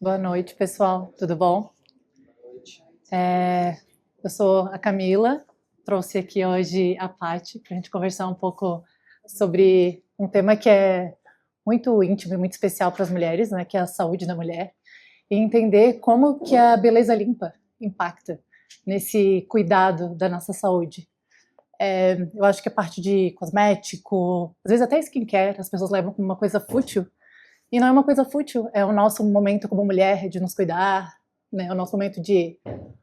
Boa noite, pessoal. Tudo bom? Eu sou a Camila, trouxe aqui hoje a Paty para a gente conversar um pouco sobre um tema que é muito íntimo e muito especial para as mulheres, né, que é a saúde da mulher, e entender como que a beleza limpa impacta nesse cuidado da nossa saúde. Eu acho que a parte de cosmético, às vezes até skincare, as pessoas levam como uma coisa fútil, e não é uma coisa fútil, é o nosso momento como mulher de nos cuidar, né? O nosso momento de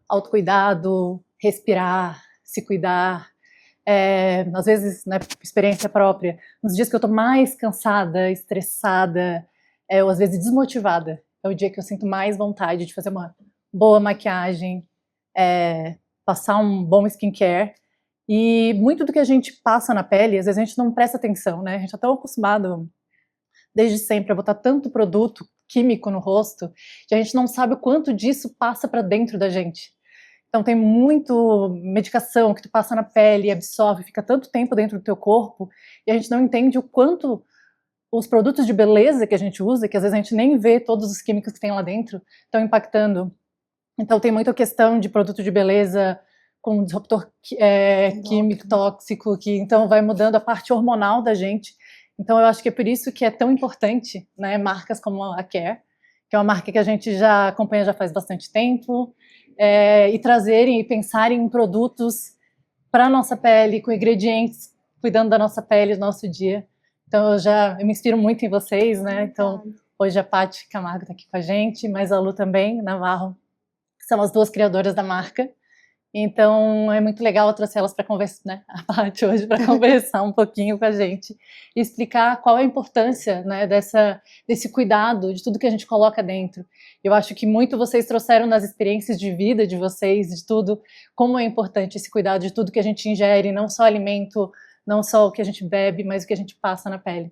autocuidado, respirar, se cuidar. Às vezes, né, experiência própria, nos dias que eu estou mais cansada, estressada, ou às vezes desmotivada, é o dia que eu sinto mais vontade de fazer uma boa maquiagem, passar um bom skincare. E muito do que a gente passa na pele, às vezes a gente não presta atenção, né? A gente está tão acostumado desde sempre a botar tanto produto químico no rosto que a gente não sabe o quanto disso passa para dentro da gente. Então tem muito medicação que tu passa na pele, absorve, fica tanto tempo dentro do teu corpo e a gente não entende o quanto os produtos de beleza que a gente usa, que às vezes a gente nem vê todos os químicos que tem lá dentro, estão impactando. Então tem muita questão de produto de beleza com disruptor químico tóxico, que então vai mudando a parte hormonal da gente. Então eu acho que é por isso que é tão importante, né, marcas como a Care, que é uma marca que a gente já acompanha já faz bastante tempo, e trazerem e pensarem em produtos para a nossa pele, com ingredientes, cuidando da nossa pele, do nosso dia. Então eu me inspiro muito em vocês, né? Então hoje a Paty Camargo está aqui com a gente, mas a Lu também, Navarro, que são as duas criadoras da marca. Então é muito legal eu trouxe elas para conversar, né, a Paty hoje para conversar um pouquinho com a gente e explicar qual é a importância, né, desse cuidado de tudo que a gente coloca dentro. Eu acho que muito vocês trouxeram nas experiências de vida de vocês, de tudo, como é importante esse cuidado de tudo que a gente ingere, não só alimento, não só o que a gente bebe, mas o que a gente passa na pele.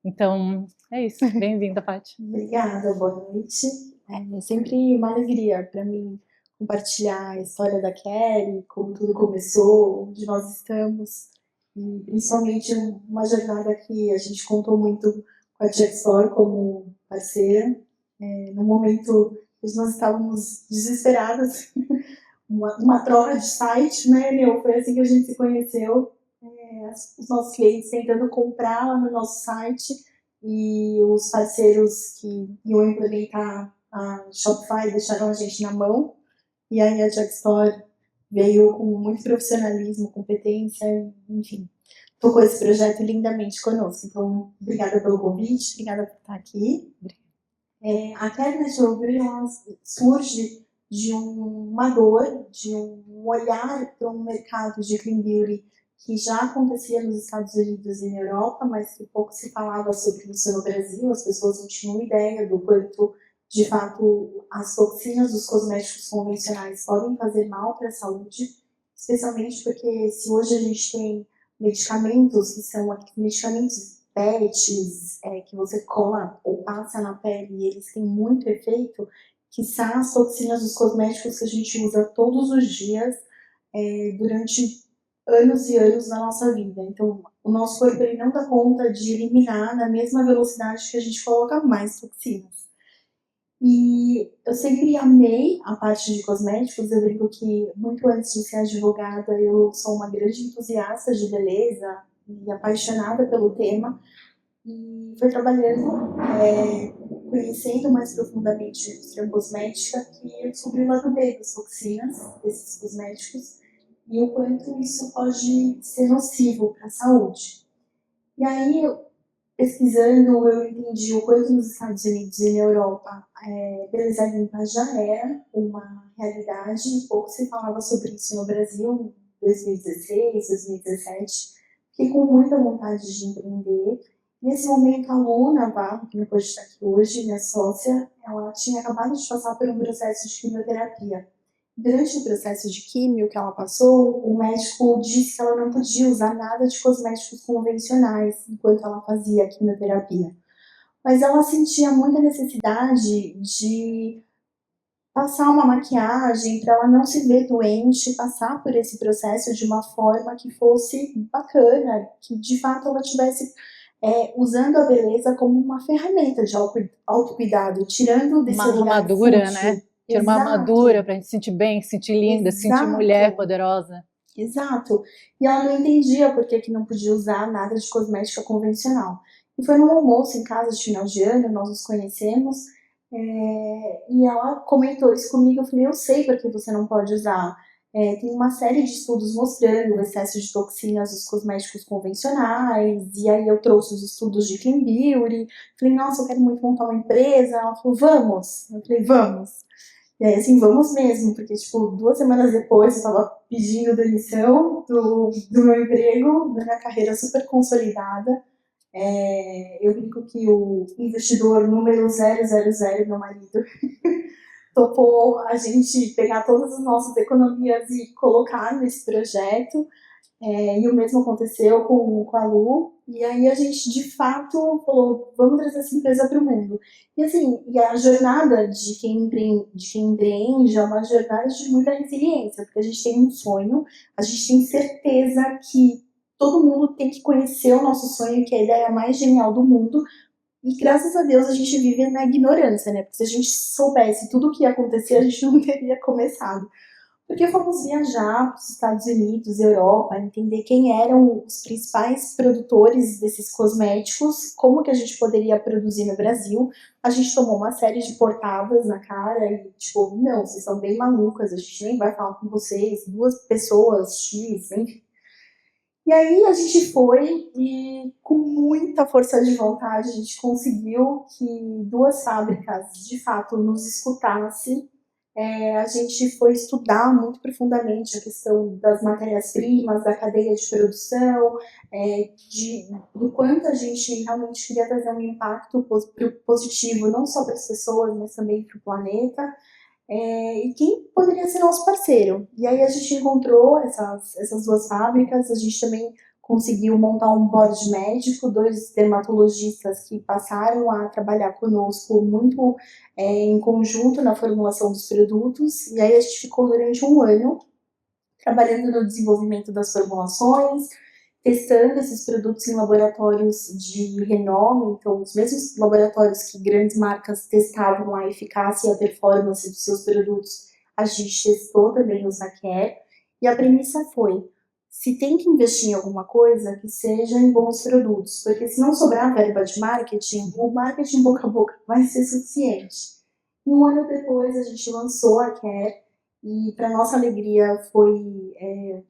Então é isso. Bem-vinda, Paty. Obrigada, boa noite. É sempre uma alegria para mim compartilhar a história da Kelly, como tudo começou, onde nós estamos, e principalmente uma jornada que a gente contou muito com a Jack Store como parceira, no momento que nós estávamos desesperadas, uma troca de site, né, meu? Foi assim que a gente se conheceu, os nossos clientes tentando comprar lá no nosso site, e os parceiros que iam implementar a Shopify deixaram a gente na mão, e aí a Jack Store veio com muito profissionalismo, competência, enfim, tocou esse projeto lindamente conosco. Então, obrigada pelo convite, obrigada por estar aqui. A Cabinet Overy surge de uma dor, de um olhar para um mercado de clean beauty que já acontecia nos Estados Unidos e na Europa, mas que pouco se falava sobre isso no Brasil. As pessoas não tinham ideia do quanto, de fato, as toxinas dos cosméticos convencionais podem fazer mal para a saúde, especialmente porque se hoje a gente tem medicamentos que são medicamentos PETs, que você cola ou passa na pele e eles têm muito efeito, que são as toxinas dos cosméticos que a gente usa todos os dias durante anos e anos da nossa vida. Então, o nosso corpo ele não dá conta de eliminar na mesma velocidade que a gente coloca mais toxinas. E eu sempre amei a parte de cosméticos. Eu lembro que muito antes de ser advogada eu sou uma grande entusiasta de beleza e apaixonada pelo tema, e foi trabalhando, conhecendo mais profundamente a indústria cosmética, que eu descobri o lado B das toxinas desses cosméticos e o quanto isso pode ser nocivo para a saúde. E aí, pesquisando, eu entendi o quanto nos Estados Unidos e na Europa beleza limpa já era uma realidade, e pouco se falava sobre isso no Brasil, em 2016, 2017. Fiquei com muita vontade de empreender. Nesse momento, a Lu Navarro, que me pode estar aqui hoje, minha sócia, ela tinha acabado de passar por um processo de quimioterapia. Durante o processo de químio que ela passou, o médico disse que ela não podia usar nada de cosméticos convencionais enquanto ela fazia a quimioterapia. Mas ela sentia muita necessidade de passar uma maquiagem para ela não se ver doente, passar por esse processo de uma forma que fosse bacana, que de fato ela tivesse usando a beleza como uma ferramenta de autocuidado, tirando desse uma lugar armadura, fútil. né? Tira uma Exato. armadura pra gente se sentir bem, se sentir linda, se sentir mulher poderosa. Exato. E ela não entendia por que não podia usar nada de cosmética convencional. E foi num almoço em casa de final de ano, nós nos conhecemos, e ela comentou isso comigo. Eu falei, eu sei por que você não pode usar. Tem uma série de estudos mostrando o excesso de toxinas dos cosméticos convencionais, e aí eu trouxe os estudos de Clean Beauty. Falei, nossa, eu quero muito montar uma empresa. Ela falou, vamos. Eu falei, vamos. E aí, assim, vamos mesmo, porque, tipo, 2 semanas depois eu tava pedindo demissão do meu emprego, da minha carreira super consolidada. Eu brinco que o investidor número 000, meu marido, topou a gente pegar todas as nossas economias e colocar nesse projeto. E o mesmo aconteceu com a Lu. E aí a gente, de fato, falou, vamos trazer essa empresa para o mundo. E assim, a jornada de quem empreende é uma jornada de muita resiliência, porque a gente tem um sonho, a gente tem certeza que todo mundo tem que conhecer o nosso sonho, que é a ideia mais genial do mundo. E graças a Deus a gente vive na ignorância, né? Porque se a gente soubesse tudo o que ia acontecer, a gente não teria começado. Porque fomos viajar para os Estados Unidos, Europa, entender quem eram os principais produtores desses cosméticos, como que a gente poderia produzir no Brasil. A gente tomou uma série de portadas na cara e, tipo, não, vocês são bem malucas, a gente nem vai falar com vocês, 2 pessoas, X, enfim. E aí a gente foi e, com muita força de vontade, a gente conseguiu que 2 fábricas, de fato, nos escutassem. A gente foi estudar muito profundamente a questão das matérias-primas, da cadeia de produção, do quanto a gente realmente queria trazer um impacto positivo, não só para as pessoas, mas também para o planeta. E quem poderia ser nosso parceiro? E aí a gente encontrou essas 2 fábricas, a gente também conseguiu montar um board médico, 2 dermatologistas que passaram a trabalhar conosco muito em conjunto na formulação dos produtos, e aí a gente ficou durante 1 ano trabalhando no desenvolvimento das formulações, testando esses produtos em laboratórios de renome, então os mesmos laboratórios que grandes marcas testavam a eficácia e a performance dos seus produtos, a gente testou também no Zaquer, e a premissa foi, se tem que investir em alguma coisa, que seja em bons produtos, porque se não sobrar verba de marketing, o marketing boca a boca vai ser suficiente. E 1 ano depois a gente lançou a Care, e para nossa alegria foi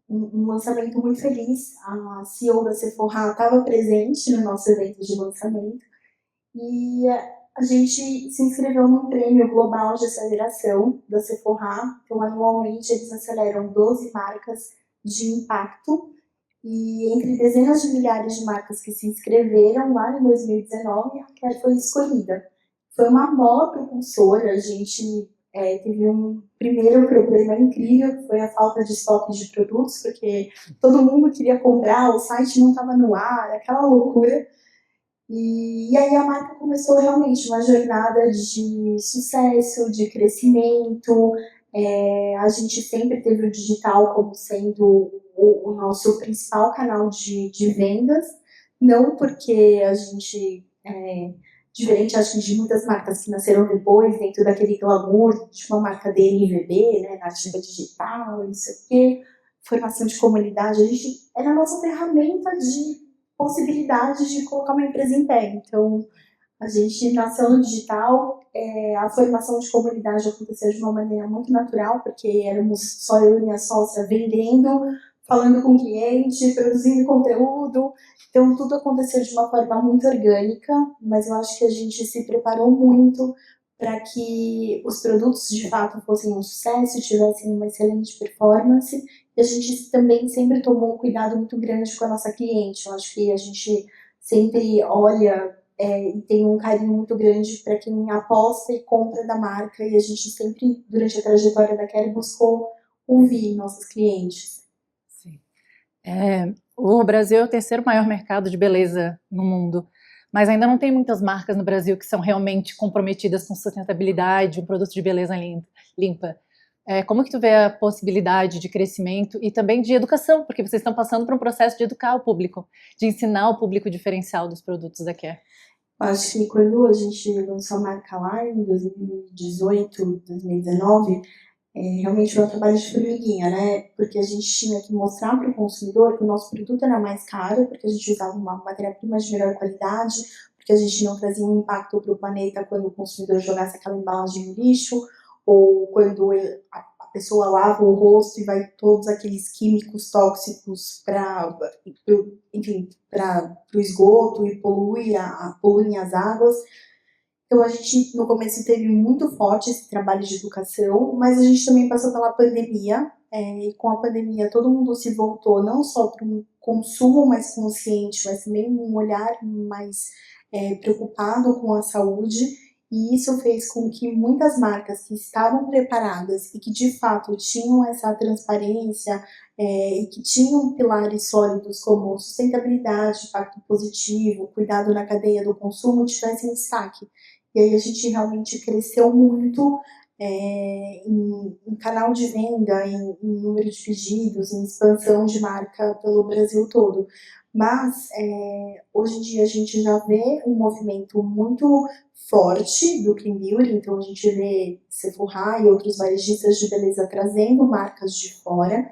um lançamento muito feliz. A CEO da Sephora estava presente no nosso evento de lançamento e a gente se inscreveu num prêmio global de aceleração da Sephora. Então, anualmente, eles aceleram 12 marcas de impacto e entre dezenas de milhares de marcas que se inscreveram lá em 2019, a Care foi escolhida. Foi uma mola propulsora, a gente teve um primeiro problema incrível, que foi a falta de estoque de produtos, porque todo mundo queria comprar, o site não estava no ar, aquela loucura. E aí a marca começou realmente uma jornada de sucesso, de crescimento. A gente sempre teve o digital como sendo o nosso principal canal de vendas, não porque a gente, diferente acho que de muitas marcas que nasceram depois, dentro daquele glamour de uma marca DNVB, né, nativa digital, não sei o quê, formação de comunidade, a gente era a nossa ferramenta de possibilidade de colocar uma empresa em pé. Então, a gente nasceu no digital, a formação de comunidade aconteceu de uma maneira muito natural, porque éramos só eu e minha sócia vendendo, falando com o cliente, produzindo conteúdo. Então, tudo aconteceu de uma forma muito orgânica, mas eu acho que a gente se preparou muito para que os produtos de fato fossem um sucesso, tivessem uma excelente performance. E a gente também sempre tomou um cuidado muito grande com a nossa cliente. Eu acho que a gente sempre olha e tem um carinho muito grande para quem aposta e compra da marca, e a gente sempre, durante a trajetória da Kelly, buscou ouvir nossos clientes. Sim. O Brasil é o 3º maior mercado de beleza no mundo, mas ainda não tem muitas marcas no Brasil que são realmente comprometidas com sustentabilidade, um produto de beleza limpa. Como que tu vê a possibilidade de crescimento e também de educação, porque vocês estão passando por um processo de educar o público, de ensinar o público o diferencial dos produtos da Care? Acho que quando a gente lançou a marca lá em 2018, 2019, realmente foi um trabalho de formiguinha, né? Porque a gente tinha que mostrar para o consumidor que o nosso produto era mais caro, porque a gente usava uma matéria-prima de melhor qualidade, porque a gente não trazia um impacto para o planeta quando o consumidor jogasse aquela embalagem no lixo, ou quando a pessoa lava o rosto e vai todos aqueles químicos tóxicos para o esgoto e poluem as águas. Então, a gente, no começo, teve muito forte esse trabalho de educação, mas a gente também passou pela pandemia, e com a pandemia todo mundo se voltou não só para um consumo mais consciente, mas também um olhar mais preocupado com a saúde, e isso fez com que muitas marcas que estavam preparadas e que, de fato, tinham essa transparência e que tinham pilares sólidos como sustentabilidade, impacto positivo, cuidado na cadeia do consumo, tivessem destaque. E aí a gente realmente cresceu muito em canal de venda, em número de pedidos, em expansão de marca pelo Brasil todo. Mas hoje em dia a gente já vê um movimento muito forte do Clean Beauty, então a gente vê Sephora e outros varejistas de beleza trazendo marcas de fora.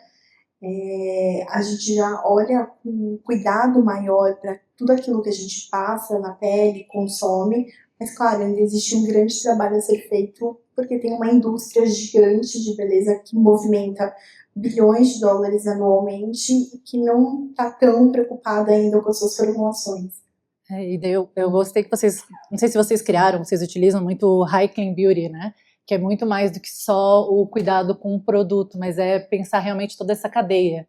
A gente já olha com um cuidado maior para tudo aquilo que a gente passa na pele, consome, mas claro, ainda existe um grande trabalho a ser feito, porque tem uma indústria gigante de beleza que movimenta bilhões de dólares anualmente e que não está tão preocupada ainda com as suas formulações. E daí eu gostei que vocês, não sei se vocês criaram, vocês utilizam muito o High Clean Beauty, né? Que é muito mais do que só o cuidado com o produto, mas é pensar realmente toda essa cadeia.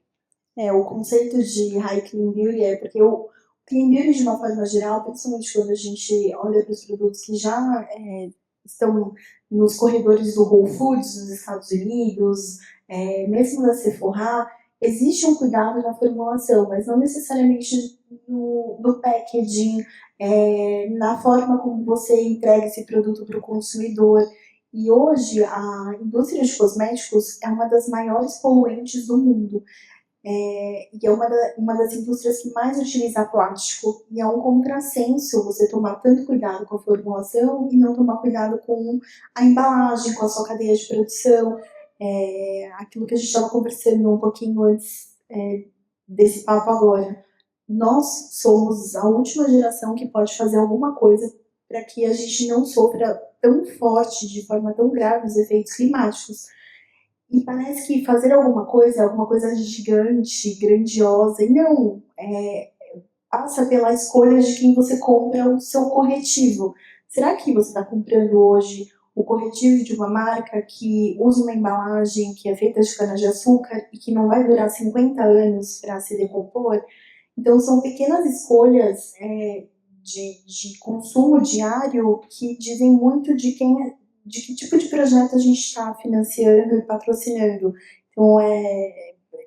O conceito de High Clean Beauty é porque o Clean Beauty, de uma forma geral, principalmente quando a gente olha para os produtos que já estão nos corredores do Whole Foods nos Estados Unidos, mesmo da Sephora, existe um cuidado na formulação, mas não necessariamente no packaging, na forma como você entrega esse produto para o consumidor. E hoje a indústria de cosméticos é uma das maiores poluentes do mundo. E é uma das indústrias que mais utiliza plástico. E é um contrassenso você tomar tanto cuidado com a formulação e não tomar cuidado com a embalagem, com a sua cadeia de produção. Aquilo que a gente estava conversando um pouquinho antes desse papo agora. Nós somos a última geração que pode fazer alguma coisa para que a gente não sofra tão forte, de forma tão grave, os efeitos climáticos. E parece que fazer alguma coisa é alguma coisa gigante, grandiosa, e não, passa pela escolha de quem você compra o seu corretivo. Será que você está comprando hoje o corretivo de uma marca que usa uma embalagem que é feita de cana-de-açúcar e que não vai durar 50 anos para se decompor? Então, são pequenas escolhas de consumo diário que dizem muito de que tipo de projeto a gente está financiando e patrocinando. Então,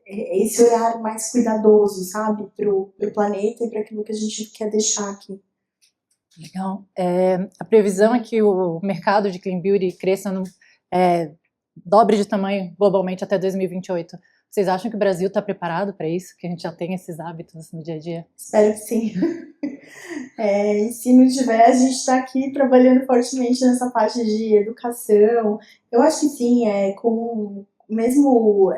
esse olhar mais cuidadoso, sabe, para o planeta e para aquilo que a gente quer deixar aqui. Legal. A previsão é que o mercado de Clean Beauty cresça, dobre de tamanho globalmente até 2028. Vocês acham que o Brasil está preparado para isso? Que a gente já tem esses hábitos no dia a dia? Espero que sim. E se não tiver, a gente está aqui trabalhando fortemente nessa parte de educação. Eu acho que sim, mesmo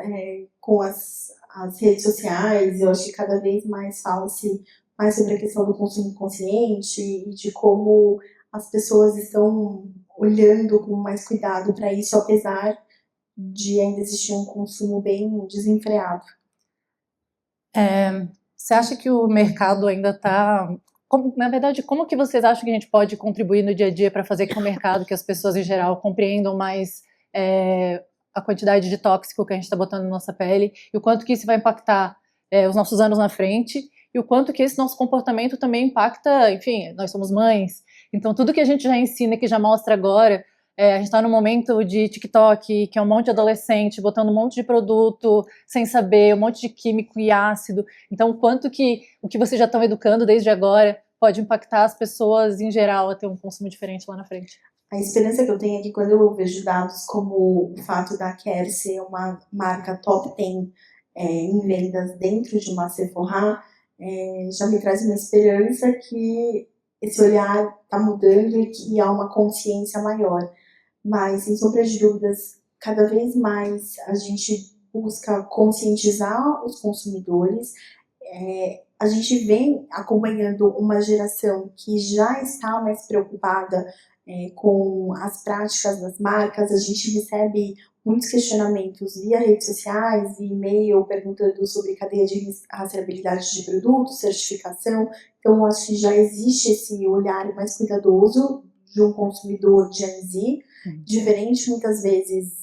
com as redes sociais, eu acho que cada vez mais fala-se mais sobre a questão do consumo consciente e de como as pessoas estão olhando com mais cuidado para isso, apesar de ainda existir um consumo bem desenfreado. Você acha que o mercado ainda está... Na verdade, como que vocês acham que a gente pode contribuir no dia a dia para fazer que o mercado, que as pessoas em geral compreendam mais a quantidade de tóxico que a gente está botando na nossa pele e o quanto que isso vai impactar os nossos anos na frente e o quanto que esse nosso comportamento também impacta, enfim, nós somos mães, então tudo que a gente já ensina, que já mostra agora, a gente está num momento de TikTok, que é um monte de adolescente botando um monte de produto sem saber, um monte de químico e ácido. Então, o quanto que o que vocês já estão educando desde agora pode impactar as pessoas em geral a ter um consumo diferente lá na frente? A esperança que eu tenho é que quando eu vejo dados como o fato da Care ser uma marca top 10 em vendas dentro de uma Sephora, já me traz uma esperança que esse olhar está mudando e que há uma consciência maior. Mas, sem sombra de dúvidas, cada vez mais a gente busca conscientizar os consumidores. A gente vem acompanhando uma geração que já está mais preocupada com as práticas das marcas. A gente recebe muitos questionamentos via redes sociais e e-mail perguntando sobre cadeia de rastreabilidade de produtos, certificação. Então, eu acho que já existe esse olhar mais cuidadoso de um consumidor Gen Z, diferente muitas vezes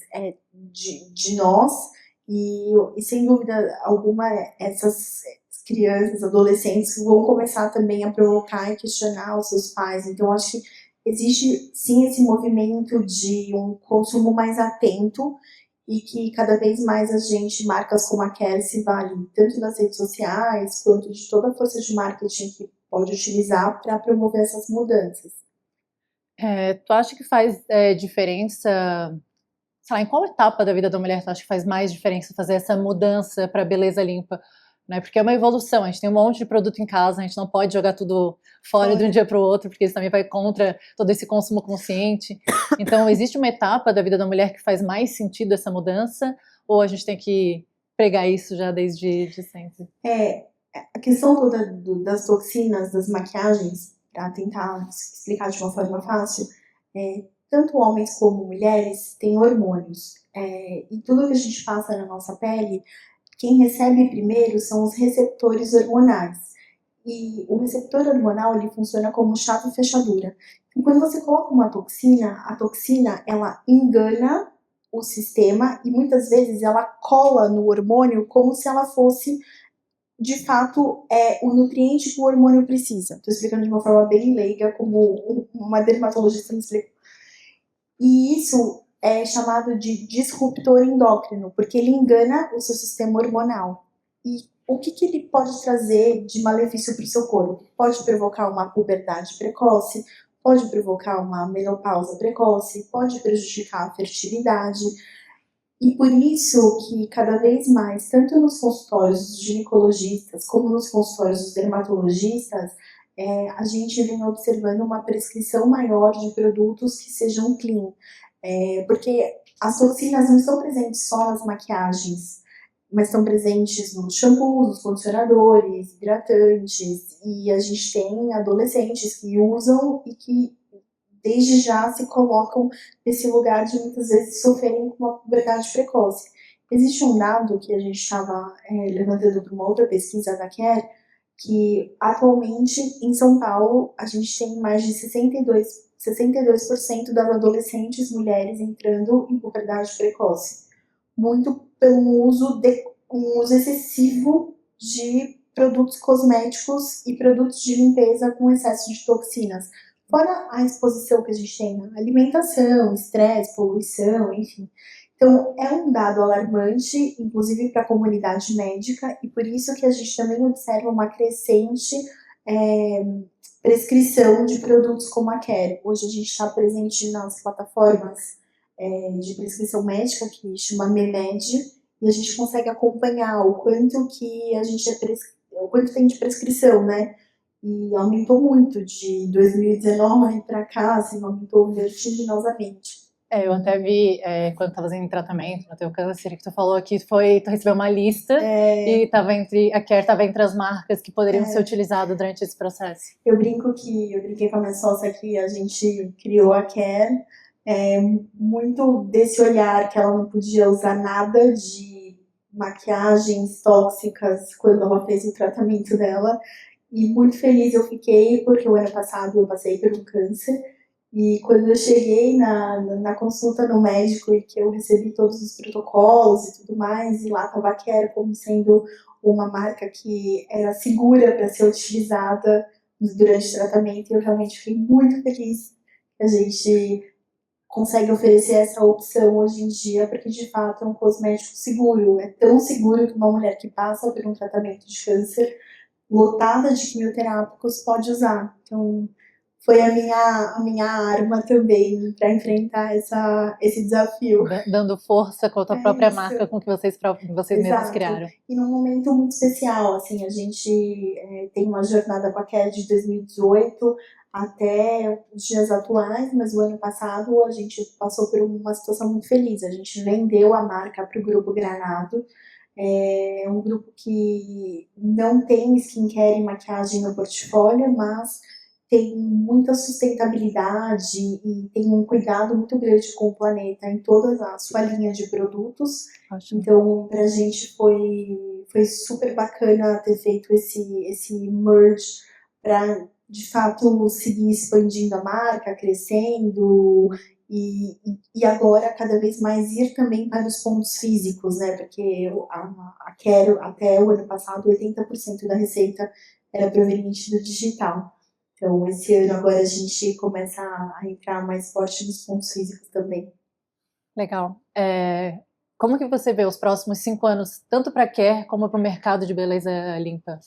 de nós, e sem dúvida alguma essas crianças, adolescentes vão começar também a provocar e questionar os seus pais. Então, acho que existe sim esse movimento de um consumo mais atento e que cada vez mais a gente, marcas como a Care, se vale tanto das redes sociais quanto de toda a força de marketing que pode utilizar para promover essas mudanças. Tu acha que faz diferença, sei lá, em qual etapa da vida da mulher tu acha que faz mais diferença fazer essa mudança para beleza limpa? Né? Porque é uma evolução, a gente tem um monte de produto em casa, a gente não pode jogar tudo fora de um dia para o outro, porque isso também vai contra todo esse consumo consciente. Então, existe uma etapa da vida da mulher que faz mais sentido essa mudança, ou a gente tem que pregar isso já desde sempre? A questão toda das toxinas, das maquiagens, para tentar explicar de uma forma fácil, tanto homens como mulheres têm hormônios. E tudo que a gente passa na nossa pele, quem recebe primeiro são os receptores hormonais. E o receptor hormonal ele funciona como chave e fechadura. E quando você coloca uma toxina, a toxina ela engana o sistema e muitas vezes ela cola no hormônio como se ela fosse de fato o nutriente que o hormônio precisa. Estou explicando de uma forma bem leiga, como uma dermatologista me explicou. E isso é chamado de disruptor endócrino, porque ele engana o seu sistema hormonal. E o que ele pode trazer de malefício para o seu corpo? Pode provocar uma puberdade precoce, pode provocar uma menopausa precoce, pode prejudicar a fertilidade. E por isso que cada vez mais, tanto nos consultórios dos ginecologistas como nos consultórios dos dermatologistas, a gente vem observando uma prescrição maior de produtos que sejam clean. Porque as toxinas não estão presentes só nas maquiagens, mas estão presentes nos shampoos, nos condicionadores, hidratantes, e a gente tem adolescentes que usam e que desde já se colocam nesse lugar de muitas vezes sofrerem com uma puberdade precoce. Existe um dado que a gente estava levantando para uma outra pesquisa da Care, que atualmente em São Paulo a gente tem mais de 62% das adolescentes mulheres entrando em puberdade precoce. Muito pelo uso excessivo de produtos cosméticos e produtos de limpeza com excesso de toxinas. Fora a exposição que a gente tem na alimentação, estresse, poluição, enfim. Então, é um dado alarmante, inclusive para a comunidade médica, e por isso que a gente também observa uma crescente prescrição de produtos como a Care. Hoje a gente está presente nas plataformas de prescrição médica, que chama MEMED, e a gente consegue acompanhar o quanto que a gente o quanto tem de prescrição, né? E aumentou muito de 2019 para cá, assim, aumentou vertiginosamente. Eu até vi, quando estava fazendo tratamento no teu câncer, que tu falou que tu recebeu uma lista e a Care estava entre as marcas que poderiam ser utilizadas durante esse processo. Eu brinquei com a minha sócia que a gente criou a Care, muito desse olhar que ela não podia usar nada de maquiagens tóxicas quando ela fez o tratamento dela. E muito feliz eu fiquei, porque o ano passado eu passei por um câncer. E quando eu cheguei na consulta no médico e que eu recebi todos os protocolos e tudo mais, e lá estava a Care como sendo uma marca que era segura para ser utilizada durante o tratamento, e eu realmente fiquei muito feliz que a gente consegue oferecer essa opção hoje em dia, porque de fato é um cosmético seguro. É tão seguro que uma mulher que passa por um tratamento de câncer lotada de quimioterápicos pode usar. Então, foi a minha arma também para enfrentar esse desafio. Dando força contra a própria marca com que vocês mesmos Exato. criaram. E num momento muito especial, assim, a gente tem uma jornada com a Kelly de 2018 até os dias atuais, mas o ano passado a gente passou por uma situação muito feliz. A gente vendeu a marca para o Grupo Granado. É um grupo que não tem skincare e maquiagem no portfólio, mas tem muita sustentabilidade e tem um cuidado muito grande com o planeta em toda a sua linha de produtos. Ótimo. Então, para a gente foi super bacana ter feito esse merge para, de fato, seguir expandindo a marca, crescendo e agora cada vez mais ir também para os pontos físicos, né? Porque a Quero, até o ano passado, 80% da receita era proveniente do digital. Então, esse ano agora a gente começa a entrar mais forte nos pontos físicos também. Legal. Como que você vê os próximos 5 anos, tanto para a Care como para o mercado de beleza limpa?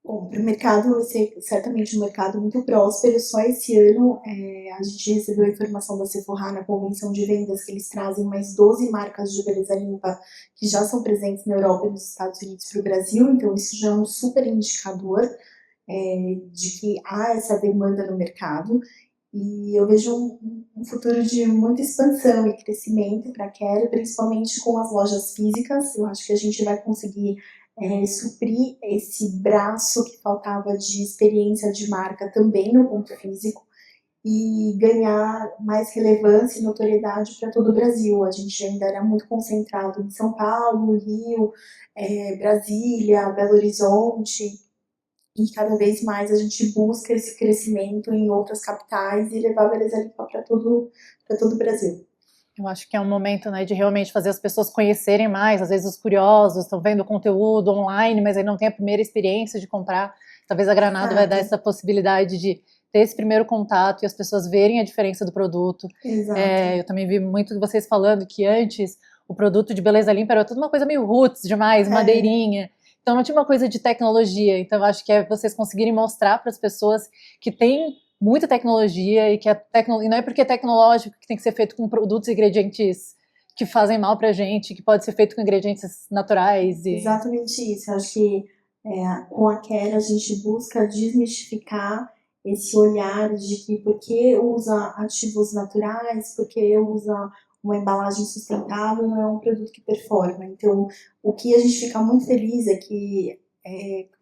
Bom, para o mercado vai ser certamente um mercado muito próspero. Só esse ano a gente recebeu a informação da Sephora na convenção de vendas que eles trazem mais 12 marcas de beleza limpa que já são presentes na Europa e nos Estados Unidos para o Brasil. Então, isso já é um super indicador de que há essa demanda no mercado. E eu vejo um futuro de muita expansão e crescimento para a Quero, principalmente com as lojas físicas. Eu acho que a gente vai conseguir suprir esse braço que faltava de experiência de marca também no ponto físico e ganhar mais relevância e notoriedade para todo o Brasil. A gente ainda era muito concentrado em São Paulo, Rio, Brasília, Belo Horizonte, e cada vez mais a gente busca esse crescimento em outras capitais e levar a beleza limpa para todo o Brasil. Eu acho que é um momento, né, de realmente fazer as pessoas conhecerem mais. Às vezes os curiosos estão vendo conteúdo online, mas aí não tem a primeira experiência de comprar. Talvez a Granado vai dar essa possibilidade de ter esse primeiro contato e as pessoas verem a diferença do produto. Exato. Eu também vi muito de vocês falando que antes o produto de beleza limpa era tudo uma coisa meio roots demais, madeirinha. Então não tinha uma coisa de tecnologia. Então eu acho que é vocês conseguirem mostrar para as pessoas que tem muita tecnologia e que e não é porque é tecnológico que tem que ser feito com produtos e ingredientes que fazem mal pra gente, que pode ser feito com ingredientes naturais. Exatamente isso. Eu acho que com a Care a gente busca desmistificar esse olhar de que porque usa ativos naturais, porque usa uma embalagem sustentável, não é um produto que performa. Então, o que a gente fica muito feliz é que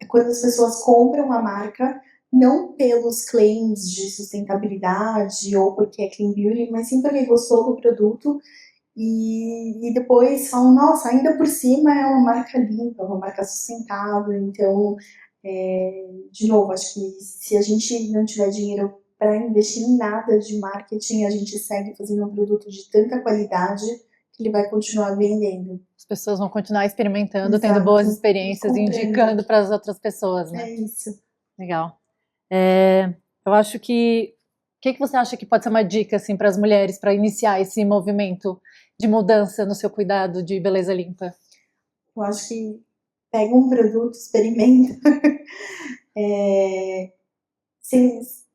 quando as pessoas compram a marca, não pelos claims de sustentabilidade ou porque é clean beauty, mas sim porque gostou do produto e depois falam, nossa, ainda por cima é uma marca limpa, uma marca sustentável. Então, de novo, acho que se a gente não tiver dinheiro para investir em nada de marketing, a gente segue fazendo um produto de tanta qualidade que ele vai continuar vendendo. As pessoas vão continuar experimentando, tendo boas experiências e indicando para as outras pessoas, né? É isso. Legal. Eu acho que... O que você acha que pode ser uma dica assim, para as mulheres para iniciar esse movimento de mudança no seu cuidado de beleza limpa? Eu acho que pega um produto, experimenta.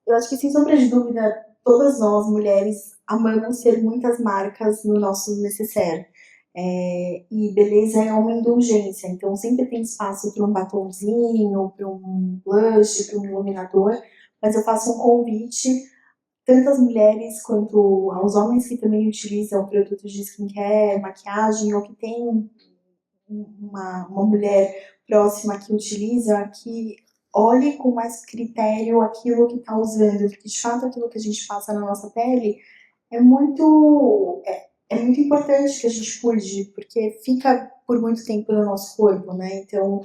Eu acho que, sem sombra de dúvida, todas nós, mulheres, amamos ter muitas marcas no nosso necessaire. E beleza é uma indulgência, então sempre tem espaço para um batonzinho, para um blush, para um iluminador, mas eu faço um convite tanto às mulheres quanto aos homens que também utilizam produtos de skincare, maquiagem, ou que tem uma mulher próxima que utiliza, que olhe com mais critério aquilo que está usando, porque de fato aquilo que a gente passa na nossa pele é muito importante que a gente cuide, porque fica por muito tempo no nosso corpo, né? Então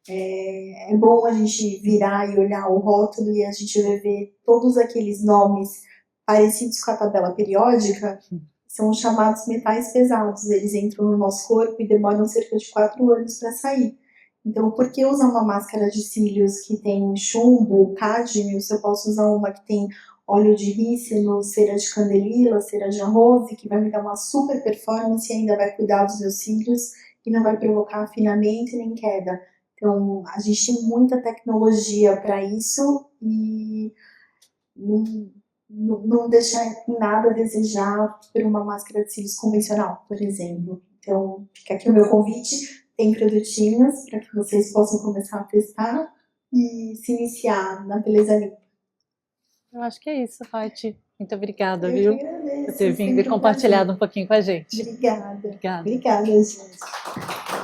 é bom a gente virar e olhar o rótulo e a gente vai ver todos aqueles nomes parecidos com a tabela periódica, são chamados metais pesados. Eles entram no nosso corpo e demoram cerca de 4 anos para sair. Então, por que usar uma máscara de cílios que tem chumbo, cádmio, se eu posso usar uma que tem óleo de rícino, cera de candelila, cera de arroz, que vai me dar uma super performance e ainda vai cuidar dos meus cílios e não vai provocar afinamento nem queda. Então, a gente tem muita tecnologia para isso e não deixar nada a desejar por uma máscara de cílios convencional, por exemplo. Então, fica aqui o meu convite. Tem produtinhos para que vocês possam começar a testar e se iniciar na beleza limpa. Eu acho que é isso, Paty. Muito obrigada, Eu viu? que agradeço, Por ter vindo e sempre um compartilhado prazer. um pouquinho com a gente. Obrigada. Obrigada. Obrigada, gente.